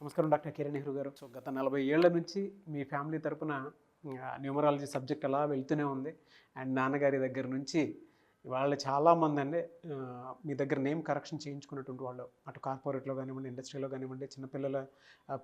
నమస్కారం డాక్టర్ కిరణ్ నెహ్రూ గారు. సో గత 40 ఏళ్ల నుంచి మీ ఫ్యామిలీ తరపున న్యూమరాలజీ సబ్జెక్ట్ అలా వెళ్తూనే ఉంది. అండ్ నాన్నగారి దగ్గర నుంచి వాళ్ళు చాలామంది అండి మీ దగ్గర నేమ్ కరెక్షన్ చేయించుకున్నటువంటి వాళ్ళు, అటు కార్పొరేట్లో కానివ్వండి, ఇండస్ట్రీలో కానివ్వండి, చిన్నపిల్లల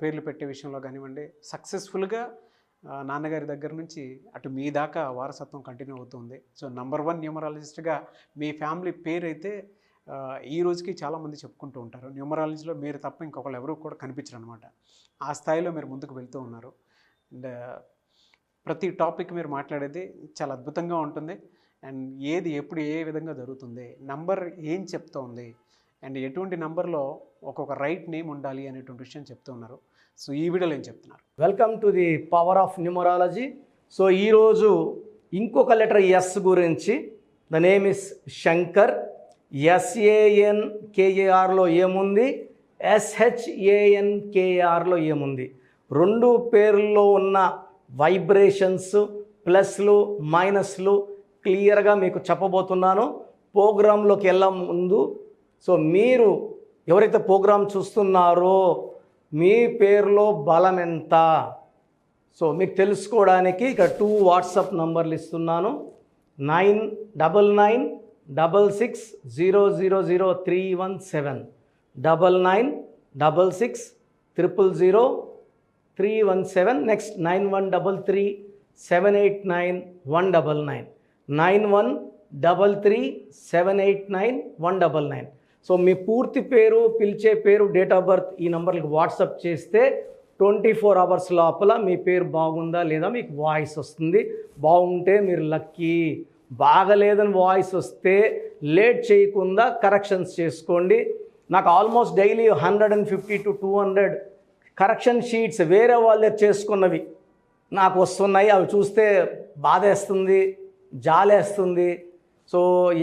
పేర్లు పెట్టే విషయంలో కానివ్వండి, సక్సెస్ఫుల్గా నాన్నగారి దగ్గర నుంచి అటు మీ దాకా వారసత్వం కంటిన్యూ అవుతుంది. సో నంబర్ 1 న్యూమరాలజిస్ట్గా మీ ఫ్యామిలీ పేరు అయితే ఈ రోజుకి చాలామంది చెప్పుకుంటూ ఉంటారు. న్యూమరాలజీలో మీరు తప్ప ఇంకొకళ్ళు ఎవరు కూడా కనిపించరు అనమాట. ఆ స్థాయిలో మీరు ముందుకు వెళ్తూ ఉన్నారు. అండ్ ప్రతి టాపిక్ మీరు మాట్లాడేది చాలా అద్భుతంగా ఉంటుంది. అండ్ ఏది ఎప్పుడు ఏ విధంగా జరుగుతుంది, నంబర్ ఏం చెప్తోంది, అండ్ ఎటువంటి నంబర్లో ఒక్కొక్క రైట్ నేమ్ ఉండాలి అనేటువంటి విషయం చెప్తూ ఉన్నారు. సో ఈ వీడియోలో ఏం చెప్తున్నారు? Welcome to the power of numerology. So ఈరోజు ఇంకొక లెటర్ ఎస్ గురించి. The name is Shankar. SANKARలో ఏముంది, SHANKARలో ఏముంది. రెండు పేర్లలో ఉన్న వైబ్రేషన్స్, ప్లస్లు మైనస్లు క్లియర్గా మీకు చెప్పబోతున్నాను ప్రోగ్రాంలోకి వెళ్ళే ముందు. సో మీరు ఎవరైతే ప్రోగ్రాం చూస్తున్నారో మీ పేరులో బలం ఎంత, సో మీకు తెలుసుకోవడానికి ఇక్కడ 2 వాట్సాప్ నంబర్లు ఇస్తున్నాను. 9966000317 9966000317. నెక్స్ట్ 9133789199 9133789199. సో మీ పూర్తి పేరు, పిలిచే పేరు, డేట్ ఆఫ్ బర్త్ ఈ నంబర్కి వాట్సాప్ చేస్తే 24 అవర్స్ లోపల మీ పేరు బాగుందా లేదా మీకు వాయిస్ వస్తుంది. బాగుంటే మీరు లక్కీ, బాగలేదని వాయిస్ వస్తే లేట్ చేయకుండా కరెక్షన్స్ చేసుకోండి. నాకు almost daily 150 to 200 correction sheets వేరే వాళ్ళే చేసుకున్నవి నాకు వస్తున్నాయి. అవి చూస్తే బాధేస్తుంది, జాలేస్తుంది. సో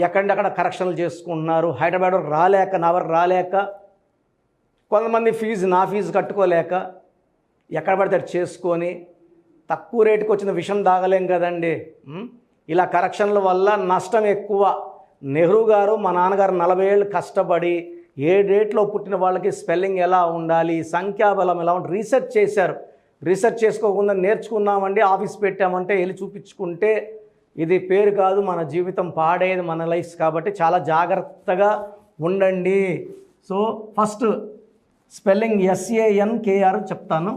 ఎక్కడెక్కడ కరెక్షన్లు చేసుకుంటున్నారు, హైదరాబాద్ వరకు రాలేక, నా వరకు రాలేక, కొంతమంది నా ఫీజు కట్టుకోలేక ఎక్కడ పడితే చేసుకొని తక్కువ రేటుకి వచ్చిన విషయం దాగలేం కదండి. ఇలా కరెక్షన్ల వల్ల నష్టం ఎక్కువ. నెహ్రూ గారు, మా నాన్నగారు 40 ఏళ్ళు కష్టపడి ఏ డేట్లో పుట్టిన వాళ్ళకి స్పెల్లింగ్ ఎలా ఉండాలి, సంఖ్యాబలం ఎలా ఉండాలి రీసెర్చ్ చేశారు. రీసెర్చ్ చేసుకోకుండా నేర్చుకున్నామండి, ఆఫీస్ పెట్టామంటే వెళ్ళి చూపించుకుంటే ఇది పేరు కాదు, మన జీవితం పాడేది, మన లైఫ్. కాబట్టి చాలా జాగ్రత్తగా ఉండండి. సో ఫస్ట్ స్పెల్లింగ్ SANKR చెప్తాను.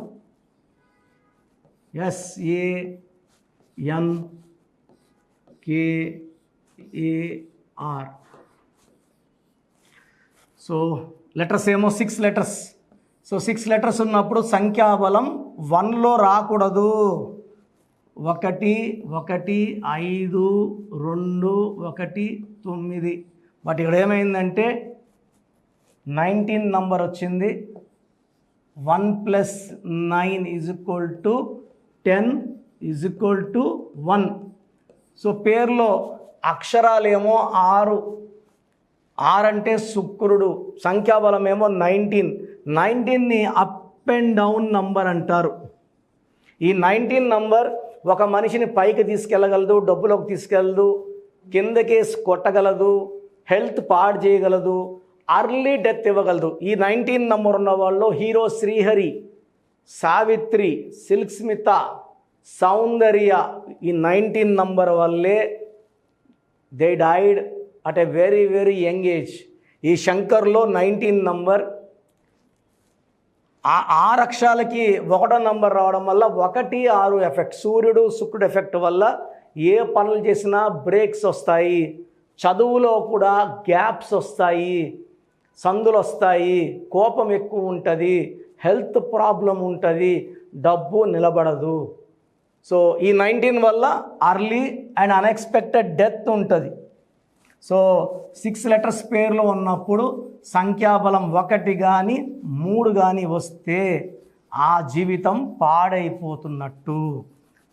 SANKAR. సో లెటర్స్ ఏమో 6 లెటర్స్. సో 6 లెటర్స్ ఉన్నప్పుడు సంఖ్యాబలం 1లో రాకూడదు. 1 1 5 2 1 9. బట్ ఇక్కడ ఏమైందంటే 19 నంబర్ వచ్చింది. 1 + 9 = 10 = 1. సో పేర్లో అక్షరాలేమో 6 అంటే శుక్రుడు. సంఖ్యాబలం ఏమో 19. 19ని అప్ అండ్ డౌన్ నంబర్ అంటారు. ఈ 19 నంబర్ ఒక మనిషిని పైకి తీసుకెళ్ళగలదు, డబ్బులోకి తీసుకెళ్ళదు, కిందకేసి కొట్టగలదు, హెల్త్ పాడు చేయగలదు, అర్లీ డెత్ ఇవ్వగలదు. ఈ 19 నంబర్ ఉన్న వాళ్ళు హీరో శ్రీహరి, సావిత్రి, సిల్క్ స్మిత, సౌందర్య ఈ 19 నంబర్ వల్లే they died at a very very young age. ఈ శంకర్లో 19 నంబర్. ఆ 6 అక్షరాలకి 1వ నంబర్ రావడం వల్ల 1 6 ఎఫెక్ట్, సూర్యుడు శుక్రుడు ఎఫెక్ట్ వల్ల ఏ పనులు చేసినా బ్రేక్స్ వస్తాయి, చదువులో కూడా గ్యాప్స్ వస్తాయి, సందులు వస్తాయి, కోపం ఎక్కువ ఉంటుంది, హెల్త్ ప్రాబ్లం ఉంటుంది, డబ్బు నిలబడదు. సో ఈ 19 వల్ల అర్లీ అండ్ అన్ఎక్స్పెక్టెడ్ డెత్ ఉంటుంది. సో 6 లెటర్స్ పేర్లో ఉన్నప్పుడు సంఖ్యాబలం 1 కానీ 3 కానీ వస్తే ఆ జీవితం పాడైపోతున్నట్టు.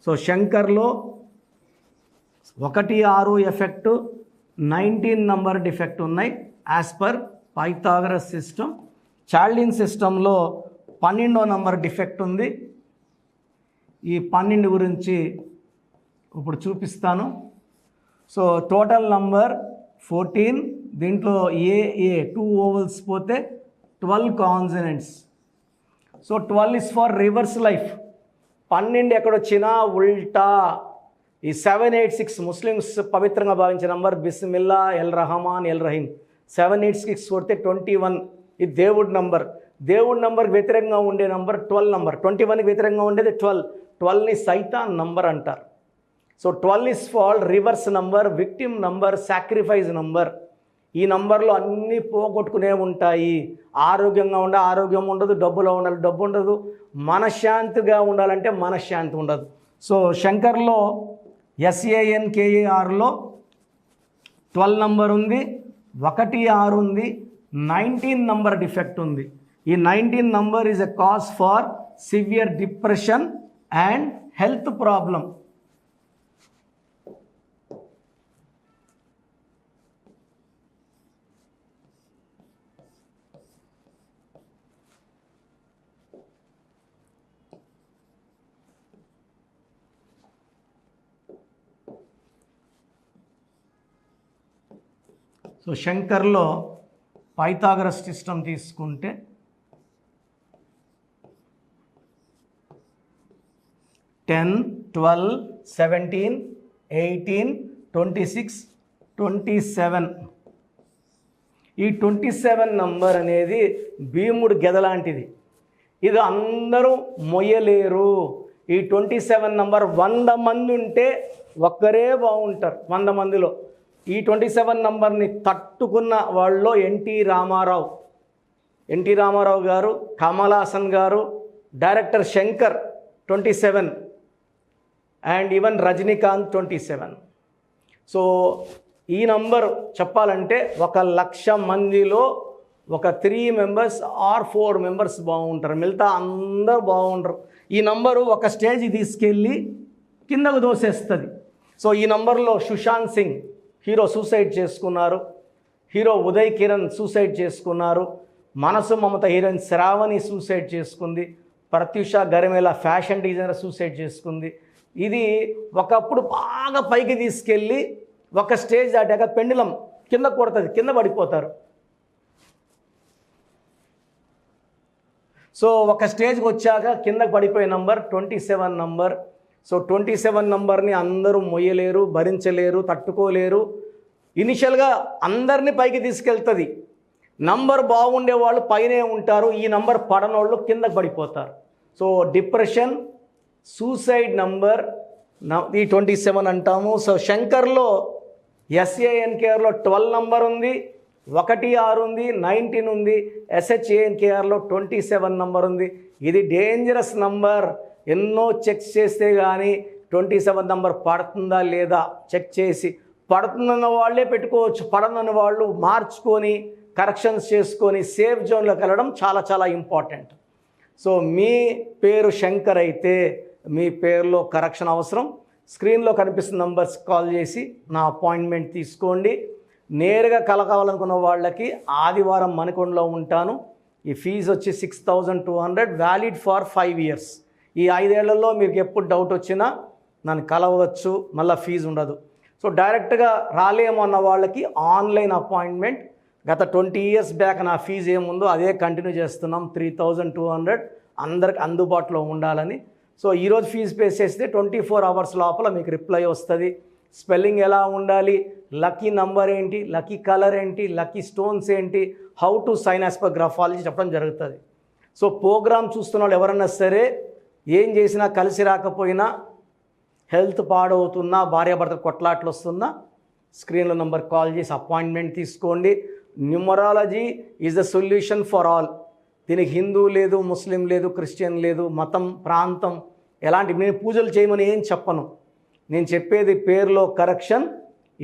సో శంకర్లో 1 6 ఎఫెక్టు, 19 నంబర్ డిఫెక్ట్ ఉన్నాయి యాజ్ పర్ పైథాగరస్ సిస్టమ్. చార్లిన్ సిస్టంలో 12వ నంబర్ డిఫెక్ట్ ఉంది. ఈ 12 గురించి ఇప్పుడు చూపిస్తాను. So total number 14. దీంట్లో ఏ 2 ఓవల్స్ పోతే 12 consonants. So 12 is for rivers life. 12 ఎక్కడొచ్చినా ఉల్టా. ఈ 786 ముస్లిమ్స్ పవిత్రంగా భావించే number Bismillah L Rahman L Rahim. 786 కొడితే 21. ఇది దేవుడి నంబర్. దేవుడి నంబర్కి వ్యతిరేకంగా ఉండే నంబర్ 12 నంబర్. 21కి వ్యతిరేకంగా ఉండేది 12. 12ని సైతాన్ నంబర్ అంటారు. So 12 is fall reverse number, victim number, sacrifice number. ఈ నంబర్లో అన్నీ పోగొట్టుకునే ఉంటాయి. ఆరోగ్యంగా ఉండాలి, ఆరోగ్యం ఉండదు. డబ్బులో ఉండాలి, డబ్బు ఉండదు. మనశ్శాంతిగా ఉండాలంటే మనశ్శాంతి ఉండదు. సో శంకర్లో SANKARలో 12 నంబర్ ఉంది, 16 ఉంది, 19 నంబర్ డిఫెక్ట్ ఉంది. ఈ 19 number is a cause for severe depression and health problem. So శంకర్లో పైథాగరస్ సిస్టమ్ తీసుకుంటే 10, 12, 17, 18, 26, 27. ఈ 27 నంబర్ అనేది భీముడు గెద లాంటిది. ఇది అందరూ మొయ్యలేరు. ఈ 27 నంబర్ 100 మంది ఉంటే ఒక్కరే బాగుంటారు 100 మందిలో. ఈ 27 నంబర్ని తట్టుకున్న వాళ్ళలో ఎన్టీ రామారావు గారు, కమల్ హాసన్ గారు, director Shankar 27 and even Rajinikanth 27. So ఈ నంబర్ చెప్పాలంటే 1,00,000 మందిలో ఒక 3 మెంబర్స్ ఆర్ 4 మెంబర్స్ బాగుంటారు, మిగతా అందరూ బాగుంటారు. ఈ నంబరు ఒక స్టేజ్కి తీసుకెళ్ళి కిందకు దోసేస్తుంది. సో ఈ నంబర్లో సుశాంత్ సింగ్ హీరో సూసైడ్ చేసుకున్నారు, హీరో ఉదయ్ కిరణ్ సూసైడ్ చేసుకున్నారు, మనసు మమత హీరోయిన్ శ్రావణి సూసైడ్ చేసుకుంది, ప్రత్యూష గరిమేలా ఫ్యాషన్ డిజైనర్ సూసైడ్ చేసుకుంది. ఇది ఒకప్పుడు బాగా పైకి తీసుకెళ్ళి ఒక స్టేజ్ దాటాక పెండులం కింద కొడుతుంది, కింద పడిపోతారు. సో ఒక స్టేజ్కి వచ్చాక కిందకు పడిపోయే నంబర్ 27 నంబర్. సో 27 నంబర్ని అందరూ మొయ్యలేరు, భరించలేరు, తట్టుకోలేరు. ఇనిషియల్గా అందరినీ పైకి తీసుకెళ్తుంది. నంబర్ బాగుండే వాళ్ళు పైనే ఉంటారు, ఈ నంబర్ పడనోళ్ళు కిందకు పడిపోతారు. సో డిప్రెషన్, సూసైడ్ నంబర్ ఈ 27 అంటాము. సో శంకర్లో SANKRలో 12 నంబర్ ఉంది, 16 ఉంది, 19 ఉంది. SHANKRలో 27 నంబర్ ఉంది. ఇది డేంజరస్ నంబర్. ఎన్నో చెక్ చేస్తే కానీ 27 నంబర్ పడుతుందా లేదా చెక్ చేసి, పడుతుందన్న వాళ్ళే పెట్టుకోవచ్చు, పడనన్న వాళ్ళు మార్చుకొని కరెక్షన్స్ చేసుకొని సేఫ్ జోన్లోకి వెళ్ళడం చాలా చాలా ఇంపార్టెంట్. సో మీ పేరు శంకర్ అయితే మీ పేరులో కరెక్షన్ అవసరం. స్క్రీన్లో కనిపిస్తున్న నంబర్స్ కాల్ చేసి నా అపాయింట్మెంట్ తీసుకోండి. నేరుగా కలకావాలనుకున్న వాళ్ళకి ఆదివారం మణికొండలో ఉంటాను. ఈ ఫీజు వచ్చి 6,200, వ్యాలిడ్ ఫర్ 5 years. ఈ 5 ఏళ్లలో మీకు ఎప్పుడు డౌట్ వచ్చినా నన్ను కలవచ్చు, మళ్ళీ ఫీజు ఉండదు. సో డైరెక్ట్గా రాలేమో అన్న వాళ్ళకి ఆన్లైన్ అపాయింట్మెంట్. గత 20 years బ్యాక్ నా ఫీజు ఏముందో అదే కంటిన్యూ చేస్తున్నాం, 3,200 అందరికి అందుబాటులో ఉండాలని. సో ఈరోజు ఫీజు పే చేస్తే 24 hours లోపల మీకు రిప్లై వస్తుంది. స్పెల్లింగ్ ఎలా ఉండాలి, లక్కీ నంబర్ ఏంటి, లక్కీ కలర్ ఏంటి, లక్కీ స్టోన్స్ ఏంటి, how to sign as per graphology చెప్పడం జరుగుతుంది. సో ప్రోగ్రామ్ చూస్తున్న వాళ్ళు ఎవరన్నా సరే ఏం చేసినా కలిసి రాకపోయినా, హెల్త్ పాడవుతున్నా, భార్యాభర్త కొట్లాట్లు వస్తున్నా, స్క్రీన్లో నంబర్ కాల్ చేసి అపాయింట్మెంట్ తీసుకోండి. Numerology is the solution for all. దీనికి హిందూ లేదు, ముస్లిం లేదు, క్రిస్టియన్ లేదు, మతం, ప్రాంతం ఎలాంటి నేను పూజలు చేయమని ఏం చెప్పను. నేను చెప్పేది పేరులో కరెక్షన్.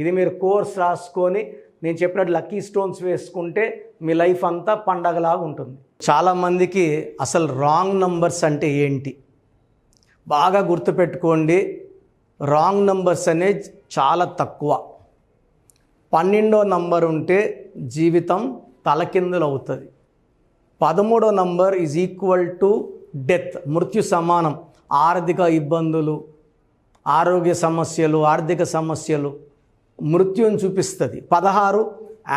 ఇది మీరు కోర్స్ రాసుకొని నేను చెప్పినట్టు లక్కీ స్టోన్స్ వేసుకుంటే మీ లైఫ్ అంతా పండగలాగా ఉంటుంది. చాలామందికి అసలు రాంగ్ నంబర్స్ అంటే ఏంటి బాగా గుర్తుపెట్టుకోండి. రాంగ్ నంబర్స్ అనేది చాలా తక్కువ. 12వ నంబర్ ఉంటే జీవితం తలకిందులు అవుతుంది. 13వ number is equal to death, మృత్యు సమానం. ఆర్థిక ఇబ్బందులు, ఆరోగ్య సమస్యలు, ఆర్థిక సమస్యలు మృత్యుని చూపిస్తుంది. 16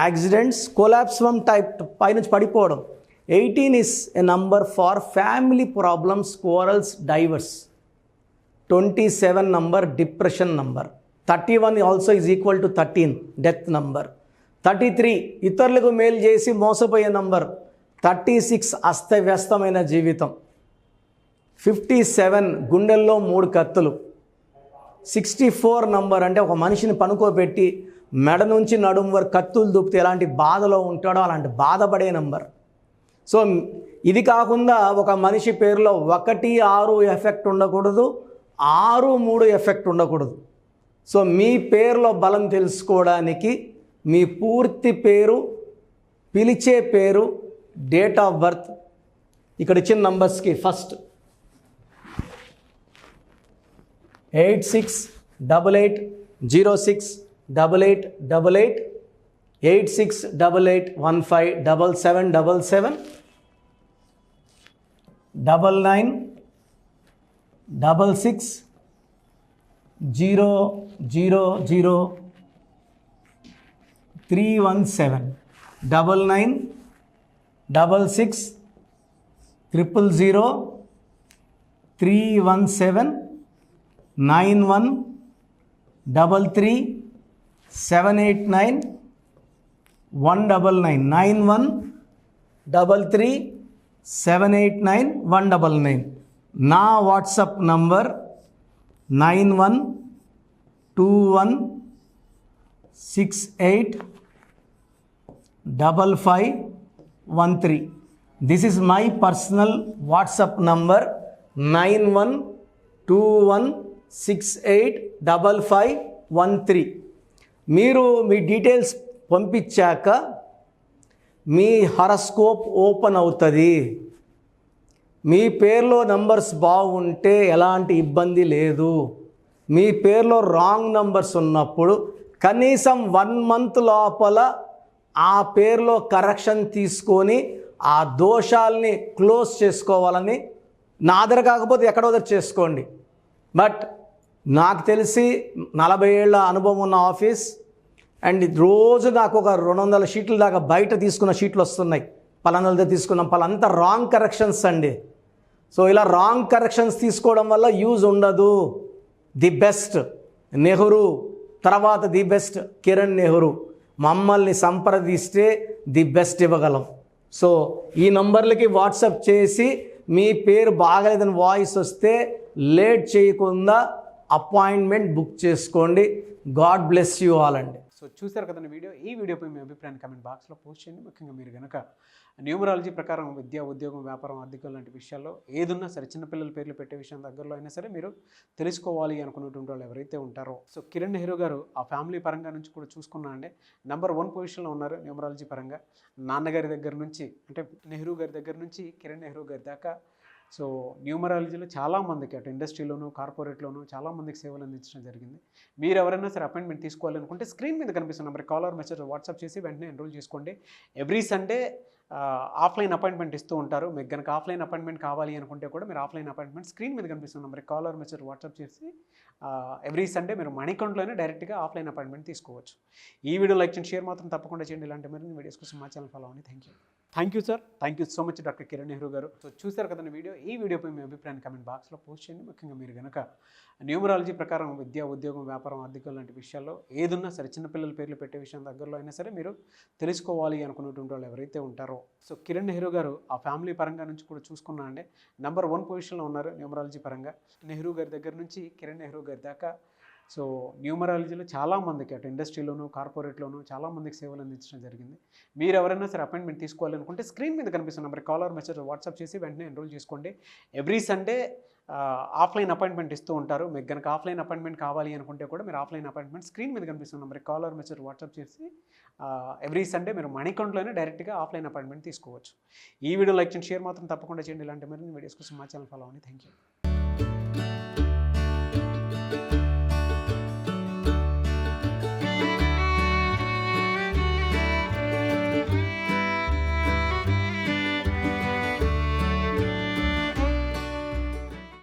యాక్సిడెంట్స్, కొలాప్స్ ఫ్రమ్ టైప్ పైనుంచి పడిపోవడం. 18 is a number for family problems, quarrels, divorce. 27 number, depression number. 31 also is equal to 13, death number. 33 ఇతరులకు మేలు చేసి మోసపోయే నంబర్. 36 అస్తవ్యస్తమైన జీవితం. 57 గుండెల్లో 3 కత్తులు. 64 నంబర్ అంటే ఒక మనిషిని పనుకోబెట్టి మెడ నుంచి నడుము వరకు కత్తులు దూపితే ఎలాంటి బాధలో ఉంటాడో అలాంటి బాధపడే నంబర్. సో ఇది కాకుండా ఒక మనిషి పేరులో 1, 6 ఎఫెక్ట్ ఉండకూడదు, 6, 3 ఎఫెక్ట్ ఉండకూడదు. సో మీ పేరులో బలం తెలుసుకోవడానికి మీ పూర్తి పేరు, పిలిచే పేరు, డేట్ ఆఫ్ బర్త్, ఇక్కడ ఇచ్చిన నంబర్స్కి ఫస్ట్ 8688068888, 8688157777, 9966000317, 9966000317, 9133789199, నా WhatsApp number 9121685513. This is my personal WhatsApp number 9121685513. మీరు మీ డీటెయిల్స్ పంపించాక మీ హరస్కోప్ ఓపెన్ అవుతుంది. మీ పేరులో నంబర్స్ బాగుంటే ఎలాంటి ఇబ్బంది లేదు. మీ పేరులో రాంగ్ నంబర్స్ ఉన్నప్పుడు కనీసం 1 month లోపల ఆ పేరులో కరెక్షన్ తీసుకొని ఆ దోషాల్ని క్లోజ్ చేసుకోవాలని, నా దగ్గర కాకపోతే ఎక్కడో దగ్గర చేసుకోండి. బట్ నాకు తెలిసి 40 ఏళ్ళ అనుభవం ఉన్న ఆఫీస్ అండ్ రోజు నాకు ఒక 200 షీట్ల దాకా బయట తీసుకున్న షీట్లు వస్తున్నాయి. పలానాలతో తీసుకున్నాం, పలాంతా రాంగ్ కరెక్షన్స్ అండి. సో ఇలా రాంగ్ కరెక్షన్స్ తీసుకోవడం వల్ల యూజ్ ఉండదు. ది బెస్ట్ నెహ్రూ, తర్వాత ది బెస్ట్ కిరణ్ నెహ్రూ, మమ్మల్ని సంప్రదిస్తే ది బెస్ట్ ఇవ్వగలం. సో ఈ నంబర్లకి వాట్సాప్ చేసి మీ పేరు బాగలేదని వాయిస్ వస్తే లేట్ చేయకుండా అపాయింట్మెంట్ బుక్ చేసుకోండి. గాడ్ బ్లెస్ యూ ఆల్ అండి. సో చూసారు కదండి వీడియో. ఈ వీడియోపై మీ అభిప్రాయాన్ని కామెంట్ బాక్స్లో పోస్ట్ చేయండి. ముఖ్యంగా మీరు కనుక న్యూమరాలజీ ప్రకారం విద్య, ఉద్యోగం, వ్యాపారం, ఆర్థికం లాంటి విషయాల్లో ఏదున్నా సరే, చిన్నపిల్లల పేర్లు పెట్టే విషయం దగ్గరలో అయినా సరే మీరు తెలుసుకోవాలి అనుకున్నటువంటి వాళ్ళు ఎవరైతే ఉంటారో, సో కిరణ్ నెహ్రూ గారు ఆ ఫ్యామిలీ పరంగా నుంచి కూడా చూసుకున్నా అండి నెంబర్ 1 పొజిషన్లో ఉన్నారు న్యూమరాలజీ పరంగా. నాన్నగారి దగ్గర నుంచి అంటే నెహ్రూ గారి దగ్గర నుంచి కిరణ్ నెహ్రూ గారి దాకా సో న్యూమరాలజీలో చాలామందికి అటు ఇండస్ట్రీలోను, కార్పొరేట్లోను చాలామందికి సేవలు అందించడం జరిగింది. మీరు ఎవరైనా సరే అపాయింట్మెంట్ తీసుకోవాలనుకుంటే స్క్రీన్ మీద కనిపిస్తున్న నెంబర్ కాల్ మెసేజ్ వాట్సాప్ చేసి వెంటనే ఎన్రోల్ చేసుకోండి. ఎవ్రీ సండే ఆఫ్లైన్ అపాయింట్మెంట్ ఇస్తూ ఉంటారు. మీకు కనుక ఆఫ్లైన్ అపాయింట్మెంట్ కావాలి అనుకుంటే కూడా మీరు ఆఫ్లైన్ అపాయింట్మెంట్ స్క్రీన్ మీద కనిపిస్తున్న నెంబర్ కాల్ మెసేజ్ వాట్సాప్ చేసి ఎవ్రీ సండే మీరు మణికంట్లోనే డైరెక్ట్గా ఆఫ్లైన్ అపాయింట్మెంట్ తీసుకోవచ్చు. ఈ వీడియో లైక్ చేయండి, షేర్ మాత్రం తప్పకుండా చేయండి. ఇలాంటి మరిన్ని వీడియోస్ కోసం మా ఛానల్ ఫాలో అవ్వండి. Thank you sir. Thank you so much doctor Kiran Nehru గారు. సో చూసారు కదండి వీడియో. ఈ వీడియోపై మీ అభిప్రాయాన్ని కామెంట్ బాక్స్లో పోస్ట్ చేయండి. ముఖ్యంగా మీరు కనుక న్యూమరాలజీ ప్రకారం విద్య, ఉద్యోగం, వ్యాపారం, ఆర్థికం లాంటి విషయాల్లో ఏదున్నా సరే, చిన్నపిల్లల పేర్లు పెట్టే విషయం దగ్గరలో అయినా సరే మీరు తెలుసుకోవాలి అనుకున్నటువంటి వాళ్ళు ఎవరైతే ఉంటారో, సో కిరణ్ నెహ్రూ గారు ఆ ఫ్యామిలీ పరంగా నుంచి కూడా చూసుకున్నా అండి నెంబర్ 1 పొజిషన్లో ఉన్నారు న్యూమరాలజీ పరంగా. నెహ్రూ గారి దగ్గర నుంచి కిరణ్ నెహ్రూ గారి దాకా సో న్యూమరాలజీలో చాలామందికి అటు ఇండస్ట్రీలోను, కార్పొరేట్లోను చాలామందికి సేవలు అందించడం జరిగింది. మీరు ఎవరైనా సరే అపాయింట్మెంట్ తీసుకోవాలనుకుంటే స్క్రీన్ మీద కనిపిస్తున్న నెంబర్ కాల్ మెసేజ్ వాట్సాప్ చేసి వెంటనే ఎన్రోల్ చేసుకోండి. ఎవ్రీ సండే ఆఫ్లైన్ అపాయింట్మెంట్ ఇస్తూ ఉంటారు. మీకు కనుక ఆఫ్లైన్ అపాయింట్మెంట్ కావాలి అనుకుంటే కూడా మీరు ఆఫ్లైన్ అపాయింట్మెంట్ స్క్రీన్ మీద కనిపిస్తున్న నెంబర్ కాల్ మెసేజ్ వాట్సాప్ చేసి ఎవ్రీ సండే మీరు మణికంట్లోనే డైరెక్ట్గా ఆఫ్లైన్ అపాయింట్మెంట్ తీసుకోవచ్చు. ఈ వీడియో లైక్ చేయండి, షేర్ మాత్రం తప్పకుండా చేయండి. ఇలాంటి మరిన్ని వీడియోస్ కోసం మా ఛానల్ ఫాలో అవ్వండి. Thank you.